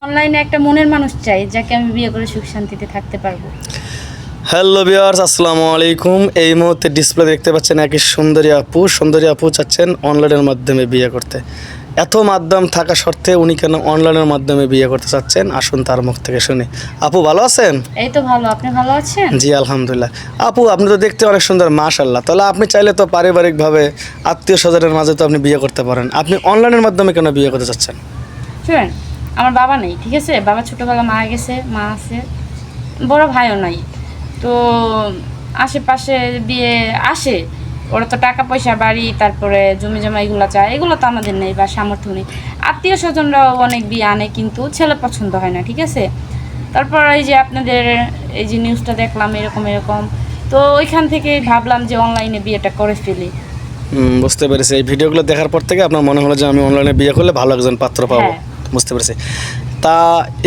অনলাইনে একটা মনের মানুষ চাই যাকে আমি বিয়ে করে সুখ শান্তিতে থাকতে পারবো। হ্যালো ভিউয়ার্স, আসসালামু আলাইকুম। এই মুহূর্তে ডিসপ্লে দেখতে পাচ্ছেন একই সুন্দরী আপু চাচ্ছেন অনলাইনের মাধ্যমে বিয়ে করতে। এত মাধ্যম থাকা সত্ত্বেও উনি কেন অনলাইনের মাধ্যমে বিয়ে করতে চাচ্ছেন, আসুন তার মুখ থেকে শুনি। আপু ভালো আছেন? এই তো ভালো, আপনি ভালো আছেন? জি আলহামদুলিল্লাহ। আপু আপনি তো দেখতে অনেক সুন্দর, মাশাআল্লাহ। তাহলে আপনি চাইলে তো পারিবারিকভাবে আত্মীয় স্বজনের মাঝে তো আপনি বিয়ে করতে পারেন। আপনি অনলাইনের মাধ্যমে কেন বিয়ে করতে চাচ্ছেন? শুনেন, আমার বাবা নেই, ঠিক আছে? বাবা ছোটোবেলা মারা গেছে, মা আছে, বড় ভাইও নাই। তো আশেপাশে বিয়ে আসে, ওরা তো টাকা পয়সা বাড়ি, তারপরে জমি জমা এগুলো চায়, এগুলো তো আমাদের নেই বা সামর্থ্য নেই। আত্মীয় স্বজনরাও অনেক বিয়ে আনে, কিন্তু ছেলে পছন্দ হয় না, ঠিক আছে? তারপর এই যে আপনাদের এই যে নিউজটা দেখলাম এরকম, তো ওইখান থেকে ভাবলাম যে অনলাইনে বিয়েটা করে ফেলি। বুঝতে পেরেছি। এই ভিডিওগুলো দেখার পর থেকে আপনার মনে হলো যে আমি অনলাইনে বিয়ে করলে ভালো একজন পাত্র পাবো। হ্যাঁ। বুঝতে পেরেছি। তা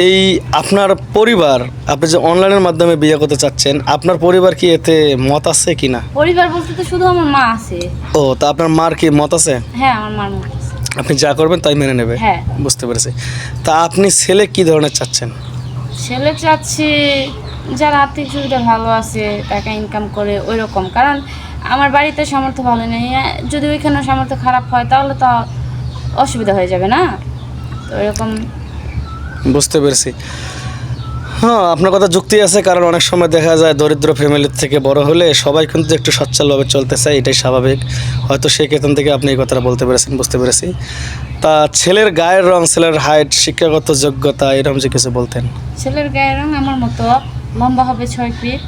এই আপনার পরিবার, আপনি যে অনলাইনের মাধ্যমে বিয়ে করতে চাচ্ছেন, আপনার পরিবার কি এতে মত আছে কি না? পরিবার বলতে তো শুধু আমার মা আছে। ও, তা আপনার মার কি মত আছে? হ্যাঁ, আমার মার মা আছে। আপনি যা করবেন তাই মেনে নেবে? হ্যাঁ। বুঝতে পেরেছি। তা আপনি ছেলে কি ধরনের চাচ্ছেন? ছেলে চাচ্ছি যার আর্থিক সুবিধা ভালো আছে, টাকা ইনকাম করে ওই রকম। কারণ আমার বাড়িতে সামর্থ্য ভালো নেই, যদি ওইখানে সামর্থ্য খারাপ হয় তাহলে তো অসুবিধা হয়ে যাবে না, তো এরকম। বুঝতে পেরেছি। হ্যাঁ, আপনার কথা যুক্তি আছে। কারণ অনেক সময় দেখা যায় দরিদ্র ফ্যামিলির থেকে বড় হলে সবাই কিন্তু একটু সচ্ছলভাবে চলতে চায়, এটাই স্বাভাবিক। হয়তো সেই ক্ষেত্র থেকে আপনি এই কথাটা বলতে পেরেছেন, বুঝতে পেরেছি। তা ছেলের গায়ের রং, ছেলের হাইট, শিক্ষাগত যোগ্যতা এরকম যে কিছু বলতেন। ছেলের গায়ের রং আমার মতো, লম্বা হবে 6 ফিট,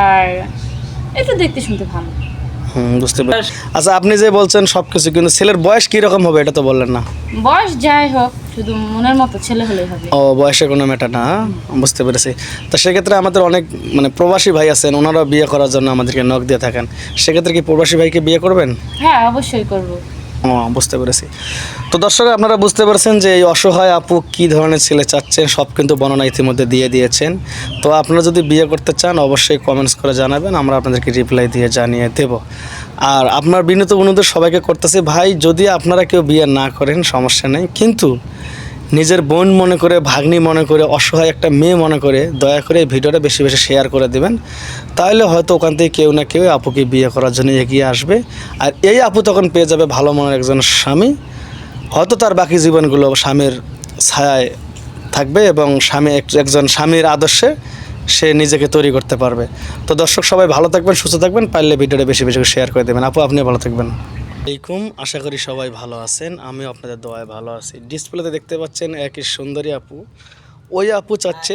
আর একটু দেখতে শুনতে ভালো। বুঝতে পারছি। আচ্ছা, আপনি যে বলছেন সব কিছু, কিন্তু ছেলের বয়স কীরকম হবে এটা তো বললেন না। বয়স যাই হোক, শুধু মনের মতো ছেলে হলেই হবে। ও, বয়সে কোনো ম্যাটার না। বুঝতে পেরেছি। তো সেক্ষেত্রে আমাদের অনেক প্রবাসী ভাই আছেন, ওনারাও বিয়ে করার জন্য আমাদেরকে নক দিয়ে থাকেন। সেক্ষেত্রে কি প্রবাসী ভাইকে বিয়ে করবেন? হ্যাঁ, অবশ্যই করব। ও, বুঝতে পেরেছি। তো দর্শক, আপনারা বুঝতে পারছেন যে এই অসহায় আপু কী ধরনের ছেলে চাচ্ছেন, সব কিন্তু বর্ণনা ইতিমধ্যে দিয়ে দিয়েছেন। তো আপনারা যদি বিয়ে করতে চান অবশ্যই কমেন্টস করে জানাবেন, আমরা আপনাদেরকে রিপ্লাই দিয়ে জানিয়ে দেব। আর আপনার বিনীত অনুরোধ সবাইকে করতেছি, ভাই যদি আপনারা কেউ বিয়ে না করেন সমস্যা নেই, কিন্তু নিজের বোন মনে করে, ভাগ্নি মনে করে, অসহায় একটা মেয়ে মনে করে দয়া করে এই ভিডিওটা বেশি বেশি শেয়ার করে দেবেন। তাহলে হয়তো ওখান থেকে কেউ না কেউ আপুকে বিয়ে করার জন্য এগিয়ে আসবে। আর এই আপু তখন পেয়ে যাবে ভালো মনের একজন স্বামী। হয়তো তার বাকি জীবনগুলো স্বামীর ছায়ায় থাকবে এবং একজন স্বামীর আদর্শে সে নিজেকে তৈরি করতে পারবে। তো দর্শক সবাই ভালো থাকবেন, সুস্থ থাকবেন, পারলে ভিডিওটা বেশি বেশি শেয়ার করে দেবেন। আপু আপনিও ভালো থাকবেন। আসসালামাইকুম, আশা করি সবাই ভালো আছেন। আমিও আপনাদের দোয়ায় ভালো আছি। ডিসপ্লেতে দেখতে পাচ্ছেন একই সুন্দরী আপু। ওই আপু চাচ্ছে